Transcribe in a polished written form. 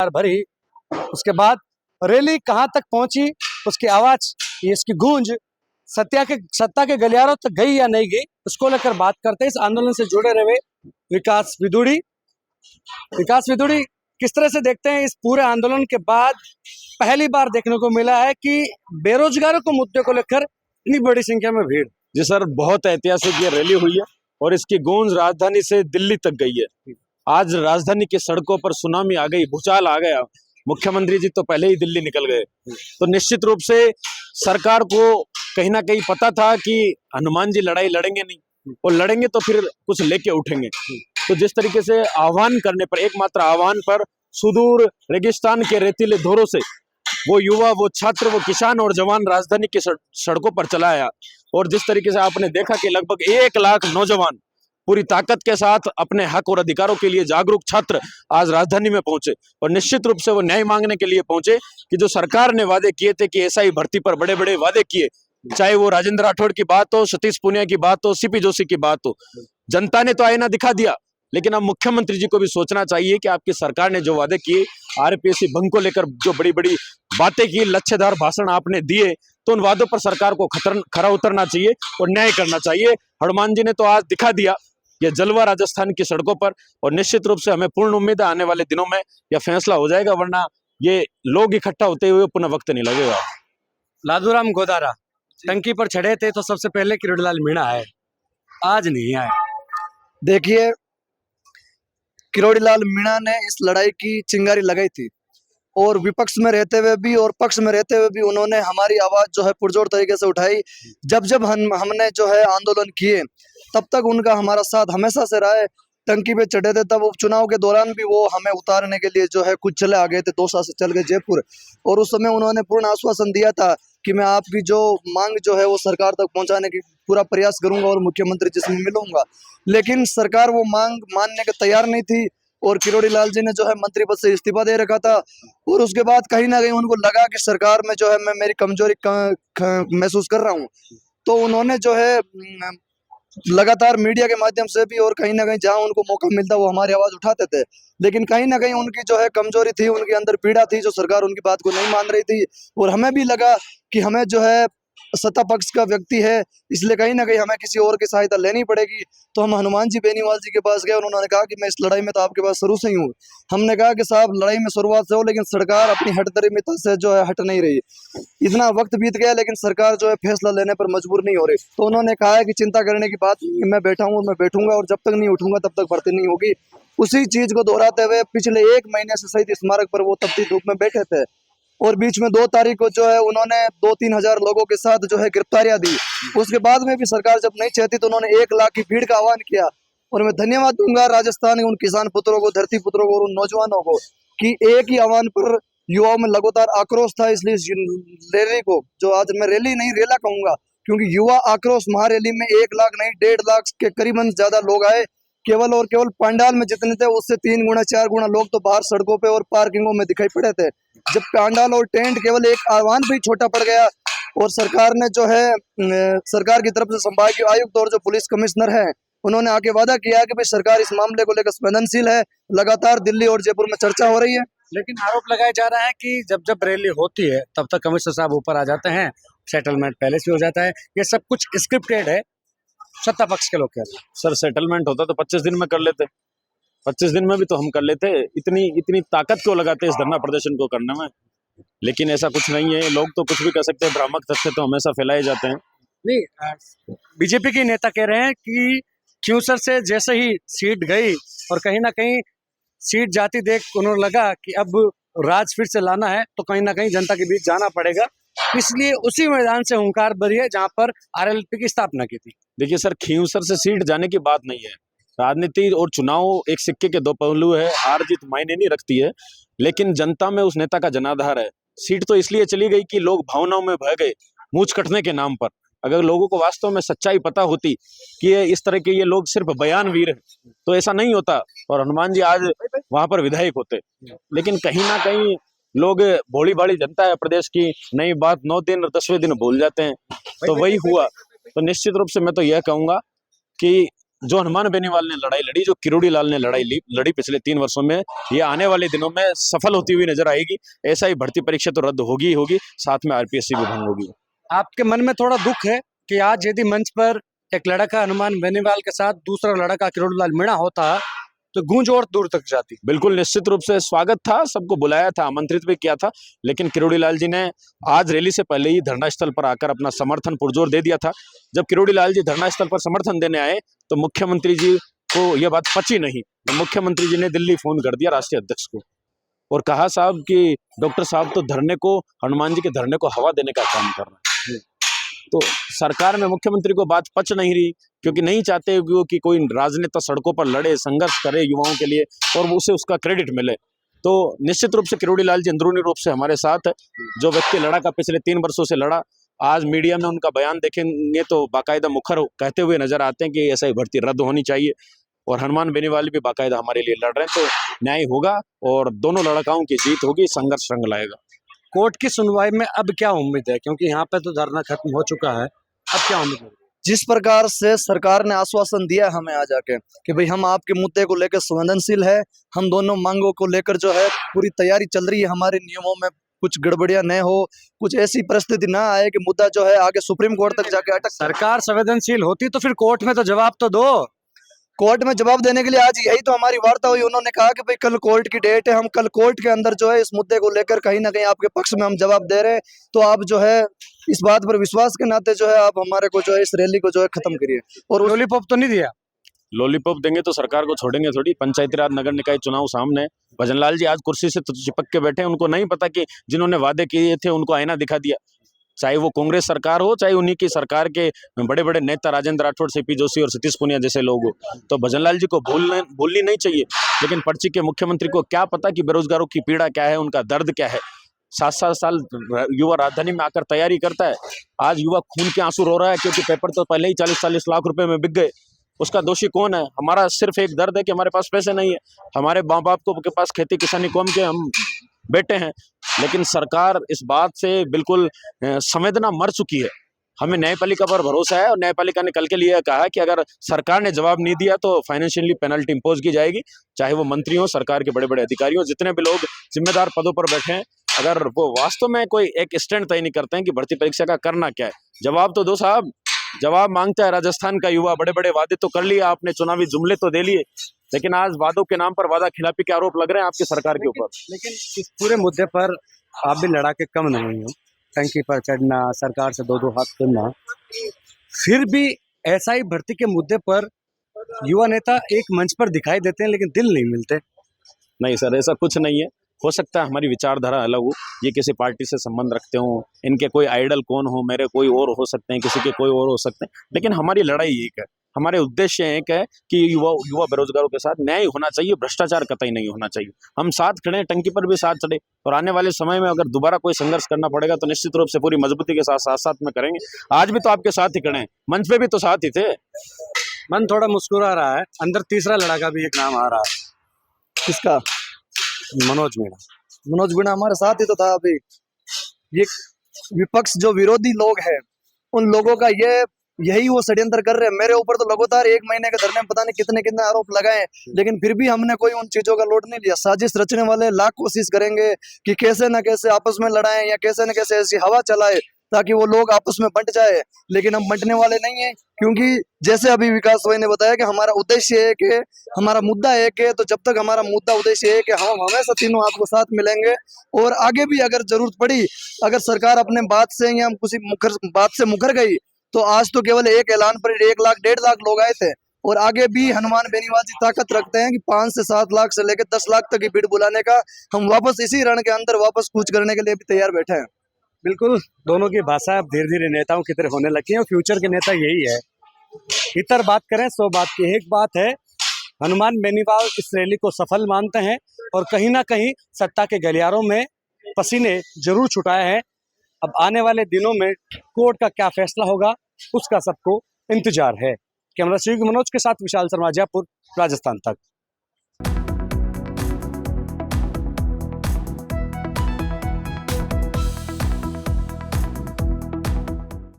भरी। उसके बाद रैली कहां तक पहुंची, उसकी आवाज, इसकी गूंज सत्ता के गलियारों तक गई या नहीं गई, उसको लेकर बात करते हैं। इस आंदोलन से जुड़े रहे विकास विदुड़ी। विकास विदुड़ी, किस तरह से देखते हैं इस पूरे आंदोलन के बाद पहली बार देखने को मिला है कि बेरोजगारों को मुद्दे को लेकर इतनी बड़ी संख्या में भीड़? जी सर, बहुत ऐतिहासिक ये रैली हुई है और इसकी गूंज राजधानी से दिल्ली तक गई है। आज राजधानी की सड़कों पर सुनामी आ गई, भूचाल आ गया। मुख्यमंत्री जी तो पहले ही दिल्ली निकल गए। तो निश्चित रूप से सरकार को कहीं ना कहीं पता था कि हनुमान जी लड़ाई लड़ेंगे नहीं, और लड़ेंगे तो फिर कुछ लेके उठेंगे। तो जिस तरीके से आह्वान करने पर, एकमात्र आह्वान पर, सुदूर रेगिस्तान के रेतीले धोरों से वो युवा, वो छात्र, वो किसान और जवान राजधानी की सड़कों पर चला आया। और जिस तरीके से आपने देखा कि लगभग 1 लाख नौजवान पूरी ताकत के साथ अपने हक और अधिकारों के लिए जागरूक छात्र आज राजधानी में पहुंचे, और निश्चित रूप से वो न्याय मांगने के लिए पहुंचे कि जो सरकार ने वादे किए थे कि एसआई भर्ती पर बड़े बड़े वादे किए, चाहे वो राजेंद्र राठौड़ की बात हो, सतीश पूनिया की बात हो, सीपी जोशी की बात हो, जनता ने तो आईना दिखा दिया। लेकिन अब मुख्यमंत्री जी को भी सोचना चाहिए कि आपकी सरकार ने जो वादे किए, आरपीएससी भंग को लेकर जो बड़ी बड़ी बातें की, लच्छेदार भाषण आपने दिए, तो उन वादों पर सरकार को खरा उतरना चाहिए और न्याय करना चाहिए। हनुमान जी ने तो आज दिखा दिया ये जलवा राजस्थान की सड़कों पर, और निश्चित रूप से हमें पूर्ण उम्मीद है आने वाले दिनों में यह फैसला हो जाएगा, वरना ये लोग इकट्ठा होते हुए पुनः वक्त नहीं लगेगा। लादूराम गोदारा टंकी पर चढ़े थे तो सबसे पहले किरोड़ीलाल मीणा आए, आज नहीं आए। देखिए, किरोड़ीलाल मीणा ने इस लड़ाई की चिंगारी लगाई थी, और विपक्ष में रहते हुए भी और पक्ष में रहते हुए भी उन्होंने हमारी आवाज जो है पुरजोर तरीके से उठाई। जब जब हमने जो है आंदोलन किए, तब तक उनका हमारा साथ हमेशा से रहा है। टंकी पे चढ़े थे तब उपचुनाव के दौरान भी वो हमें उतारने के लिए जो है कुछ चले आ गए थे, दौसा से चल गए जयपुर, और उस समय उन्होंने पूर्ण आश्वासन दिया था कि मैं आपकी जो मांग जो है वो सरकार तक पहुंचाने की पूरा प्रयास करूंगा और मुख्यमंत्री जी से मिलूंगा। लेकिन सरकार वो मांग मानने के तैयार नहीं थी, और किरोड़ीलाल जी ने जो है मंत्री पद से इस्तीफा दे रखा था। और उसके बाद कहीं ना कहीं उनको लगा कि सरकार में जो है मैं मेरी कमजोरी महसूस कर रहा हूँ, तो उन्होंने जो है लगातार मीडिया के माध्यम से भी और कहीं ना कहीं जहां उनको मौका मिलता वो हमारी आवाज उठाते थे। लेकिन कहीं ना कहीं उनकी जो है कमजोरी थी, उनके अंदर पीड़ा थी, जो सरकार उनकी बात को नहीं मान रही थी। और हमें भी लगा कि हमें जो है सत्ता पक्ष का व्यक्ति है, इसलिए कहीं ना कहीं हमें किसी और की सहायता लेनी पड़ेगी। तो हम हनुमान जी बेनीवाल जी के पास गए और उन्होंने कहा कि मैं इस लड़ाई में तो आपके पास शुरू से ही हूँ। हमने कहा कि साहब, लड़ाई में शुरुआत से हो, लेकिन सरकार अपनी हठधर्मिता से जो है हट नहीं रही। इतना वक्त बीत गया लेकिन सरकार जो है फैसला लेने पर मजबूर नहीं हो रही। तो उन्होंने कहा है कि चिंता करने की बात नहीं, मैं बैठा हूँ, मैं बैठूंगा, और जब तक नहीं उठूंगा तब तक भर्ती नहीं होगी। उसी चीज को दोहराते हुए पिछले 1 महीने से शहीद स्मारक पर वो तपती धूप में बैठे थे, और बीच में 2 तारीख को जो है उन्होंने 2-3 हजार लोगों के साथ जो है गिरफ्तारियां दी। उसके बाद में भी सरकार जब नहीं चाहती तो उन्होंने 1 लाख की भीड़ का आह्वान किया। और मैं धन्यवाद दूंगा राजस्थान के उन किसान पुत्रों को, धरती पुत्रों को और उन नौजवानों को कि एक ही आह्वान पर युवाओं में लगातार आक्रोश था। इसलिए इस रैली को, जो आज मैं रैली नहीं रेला कहूंगा, क्योंकि युवा आक्रोश महारैली में 1 लाख नहीं 1.5 लाख के करीबन ज्यादा लोग आए। केवल और केवल पंडाल में जितने थे उससे 3 गुना 4 गुना लोग तो बाहर सड़कों पे और पार्किंगों में दिखाई पड़े थे। जब पंडाल और टेंट केवल एक आह्वान भी छोटा पड़ गया, और सरकार ने जो है सरकार की तरफ से संभागीय आयुक्त और जो पुलिस कमिश्नर है, उन्होंने आके वादा किया कि भाई सरकार इस मामले को लेकर संवेदनशील है। लगातार दिल्ली और जयपुर में चर्चा हो रही है। लेकिन आरोप लगाया जा रहा है कि जब जब रैली होती है तब तक कमिश्नर साहब ऊपर आ जाते हैं, सेटलमेंट पहले से हो जाता है, ये सब कुछ स्क्रिप्टेड है, सत्ता पक्ष के लोग कहते हैं। सर, सेटलमेंट होता तो 25 दिन में कर लेते, 25 दिन में भी तो हम कर लेते। इतनी ताकत क्यों लगाते इस धरना प्रदर्शन को करने में? लेकिन ऐसा कुछ नहीं है, लोग तो कुछ भी कर सकते हैं, भ्रामक तथ्य तो हमेशा फैलाए जाते हैं। नहीं, बीजेपी के नेता कह रहे हैं कि क्यूसर से जैसे ही सीट गई और कहीं ना कहीं सीट जाती देख उन्होंने लगा कि अब राज फिर से लाना है तो कहीं ना कहीं जनता के बीच जाना पड़ेगा, इसलिए उसी मैदान से हुंकार भरी है जहां पर आरएलपी की स्थापना की थी। देखिए सर, खींवसर से सीट जाने की बात नहीं है। राजनीति और चुनाव एक सिक्के के 2 पहलू है, हार जीत मायने नहीं रखती है, लेकिन जनता में उस नेता का जनाधार है। सीट तो इसलिए चली गई कि लोग भावनाओं में बह गए मूंछ कटने के नाम पर। अगर लोगों को वास्तव में सच्चाई पता होती कि ये इस तरह के ये लोग सिर्फ बयानवीर हैं, तो ऐसा नहीं होता और हनुमान जी आज वहां पर विधायक होते। लेकिन कहीं ना कहीं लोग, भोली भाली जनता है प्रदेश की, नई बात 9 दिन और 10वें दिन भूल जाते हैं, तो वही हुआ। तो निश्चित रूप से मैं तो यह कहूंगा कि जो हनुमान बेनीवाल ने लड़ाई लड़ी, जो किरोड़ी लाल ने लड़ी पिछले 3 वर्षों में, ये आने वाले दिनों में सफल होती हुई नजर आएगी। ऐसा ही भर्ती परीक्षा तो रद्द होगी ही होगी, साथ में आरपीएससी भी भंग होगी। आपके मन में थोड़ा दुख है कि आज यदि मंच पर एक लड़का हनुमान बेनीवाल के साथ दूसरा लड़का किरोड़ी लाल मीणा होता तो गूंज और दूर तक जाती। बिल्कुल निश्चित रूप से स्वागत था, सबको बुलाया था, आमंत्रित भी किया था, लेकिन किरोड़ी लाल जी ने आज रैली से पहले ही धरना स्थल पर आकर अपना समर्थन पुरजोर दे दिया था। जब किरोड़ी लाल जी धरना स्थल पर समर्थन देने आए तो मुख्यमंत्री जी को यह बात पची नहीं, तो मुख्यमंत्री जी ने दिल्ली फोन कर दिया राष्ट्रीय अध्यक्ष को और कहा साहब कि डॉक्टर साहब तो धरने को, हनुमान जी के धरने को हवा देने का काम कर रहे हैं। तो सरकार में मुख्यमंत्री को बात पच नहीं रही, क्योंकि नहीं चाहते कि कोई राजनेता सड़कों पर लड़े, संघर्ष करे युवाओं के लिए और उसे उसका क्रेडिट मिले। तो निश्चित रूप से किरोड़ी लाल जी अंदरूनी रूप से हमारे साथ है। जो व्यक्ति लड़ा का पिछले 3 वर्षों से लड़ा, आज मीडिया में उनका बयान देखेंगे तो बाकायदा मुखर कहते हुए नजर आते हैं कि ऐसा ही भर्ती रद्द होनी चाहिए, और हनुमान बेनीवाल भी बाकायदा हमारे लिए लड़ रहे हैं। तो न्याय होगा और दोनों लड़काओं की जीत होगी, संघर्ष रंग लाएगा। कोर्ट की सुनवाई में अब क्या उम्मीद है, क्योंकि यहाँ पे तो धरना खत्म हो चुका है, अब क्या उम्मीद है? जिस प्रकार से सरकार ने आश्वासन दिया है हमें आज आके कि भाई हम आपके मुद्दे को लेकर संवेदनशील है, हम दोनों मांगों को लेकर जो है पूरी तैयारी चल रही है, हमारे नियमों में कुछ गड़बड़ियां न हो, कुछ ऐसी परिस्थिति ना आए कि मुद्दा जो है आगे सुप्रीम कोर्ट तक जाके अटक। सरकार संवेदनशील होती तो फिर कोर्ट में तो जवाब तो दो। कोर्ट में जवाब देने के लिए आज यही तो हमारी वार्ता हुई। उन्होंने कहा कि भाई कल कोर्ट की डेट है, हम कल कोर्ट के अंदर जो है इस मुद्दे को लेकर कहीं ना कहीं आपके पक्ष में हम जवाब दे रहे हैं। तो आप जो है इस बात पर विश्वास के नाते जो है आप हमारे को जो है इस रैली को जो है खत्म करिए। और लॉलीपॉप तो नहीं दिया? लॉलीपॉप देंगे तो सरकार को छोड़ेंगे थोड़ी। पंचायती राज नगर निकाय चुनाव सामने है। भजनलाल जी आज कुर्सी से तो चिपक के बैठे हैं, उनको नहीं पता कि जिन्होंने वादे किए थे उनको आईना दिखा दिया, चाहे वो कांग्रेस सरकार हो, चाहे उन्हीं की सरकार के बड़े बड़े नेता राजेंद्र राठौड़, सीपी जोशी और सतीश पूनिया जैसे लोग हो। तो भजनलाल जी को भूलनी नहीं चाहिए, लेकिन पर्ची के मुख्यमंत्री को क्या पता कि बेरोजगारों की पीड़ा क्या है, उनका दर्द क्या है। 7-7 साल युवा राजधानी में आकर तैयारी करता है, आज युवा खून के आंसू रो रहा है क्योंकि पेपर तो पहले ही 40-40 लाख रुपए में बिक गए। उसका दोषी कौन है? हमारा सिर्फ एक दर्द है कि हमारे पास पैसे नहीं है, हमारे माँ बाप को के पास खेती किसानी कौम के हम बेटे हैं, लेकिन सरकार इस बात से बिल्कुल संवेदना मर चुकी है। हमें न्यायपालिका पर भरोसा है और न्यायपालिका ने कल के लिए कहा कि अगर सरकार ने जवाब नहीं दिया तो फाइनेंशियली पेनल्टी इंपोज की जाएगी, चाहे वो मंत्री हो, सरकार के बड़े बड़े अधिकारी हो, जितने भी लोग जिम्मेदार पदों पर बैठे हैं। अगर वो वास्तव में कोई एक स्टैंड तय नहीं करते हैं कि भर्ती परीक्षा का करना क्या है, जवाब तो दो साहब। जवाब मांगता है राजस्थान का युवा। बड़े बड़े वादे तो कर लिए आपने, चुनावी जुमले तो दे लिए, लेकिन आज वादों के नाम पर वादा खिलाफी के आरोप लग रहे हैं आपकी सरकार के ऊपर। लेकिन इस पूरे मुद्दे पर आप भी लड़ा के कम नहीं हो, टंकी पर चढ़ना, सरकार से 2-2 हाथ करना, फिर भी ऐसा ही भर्ती के मुद्दे पर युवा नेता एक मंच पर दिखाई देते हैं लेकिन दिल नहीं मिलते। नहीं सर, ऐसा कुछ नहीं है। हो सकता है हमारी विचारधारा अलग हो, ये किसी पार्टी से संबंध रखते हो, इनके कोई आइडल कौन हो, मेरे कोई और हो सकते हैं, किसी के कोई और हो सकते हैं, लेकिन हमारी लड़ाई एक है, हमारे उद्देश्य एक है कि युवा बेरोजगारों के साथ न्याय होना चाहिए, भ्रष्टाचार कतई नहीं होना चाहिए। हम साथ खड़े हैं, टंकी पर भी साथ चढ़े, और आने वाले समय में अगर दोबारा कोई संघर्ष करना पड़ेगा तो निश्चित रूप से पूरी मजबूती के साथ साथ में करेंगे। आज भी तो आपके साथ ही खड़े हैं, मंच पे भी तो साथ ही थे। मन थोड़ा मुस्कुरा रहा है, अंदर तीसरा लड़का भी एक नाम आ रहा है। किसका? मनोज मीणा। मनोज मीणा हमारे साथ ही तो था। अभी ये विपक्ष जो विरोधी लोग हैं, उन लोगों का यही वो षड्यंत्र कर रहे हैं। मेरे ऊपर तो लगातार 1 महीने के धरने में पता नहीं कितने कितने आरोप लगाए, लेकिन फिर भी हमने कोई उन चीजों का लोड नहीं लिया। साजिश रचने वाले लाख कोशिश करेंगे कि कैसे न कैसे आपस में लड़ाएं या कैसे न कैसे ऐसी हवा चलाए ताकि वो लोग आपस में बंट जाए, लेकिन हम बंटने वाले नहीं है। क्योंकि जैसे अभी विकास भाई ने बताया कि हमारा उद्देश्य एक है, हमारा मुद्दा एक है, तो जब तक हमारा मुद्दा उद्देश्य एक है, हम हमेशा तीनों आपको साथ मिलेंगे। और आगे भी अगर जरूरत पड़ी, अगर सरकार अपने बात से या किसी बात से मुकर गई, तो आज तो केवल एक ऐलान पर 1 लाख 1.5 लाख लोग आए थे, और आगे भी हनुमान बेनीवाल जी ताकत रखते हैं कि 5 से 7 लाख से लेकर 10 लाख तक की भीड़ बुलाने का। हम वापस इसी रण के अंदर वापस कूच करने के लिए भी तैयार बैठे हैं। बिल्कुल, दोनों की भाषा अब धीरे धीरे नेताओं की तरह होने लगी है, और फ्यूचर के नेता यही है। इतर बात करें 100 बात की एक बात है, हनुमान बेनीवाल इस रैली को सफल मानते हैं और कहीं ना कहीं सत्ता के गलियारों में पसीने जरूर छुटाए हैं। अब आने वाले दिनों में कोर्ट का क्या फैसला होगा उसका सबको इंतजार है। कैमरा श्री मनोज के साथ विशाल शर्मा, जयपुर, राजस्थान तक।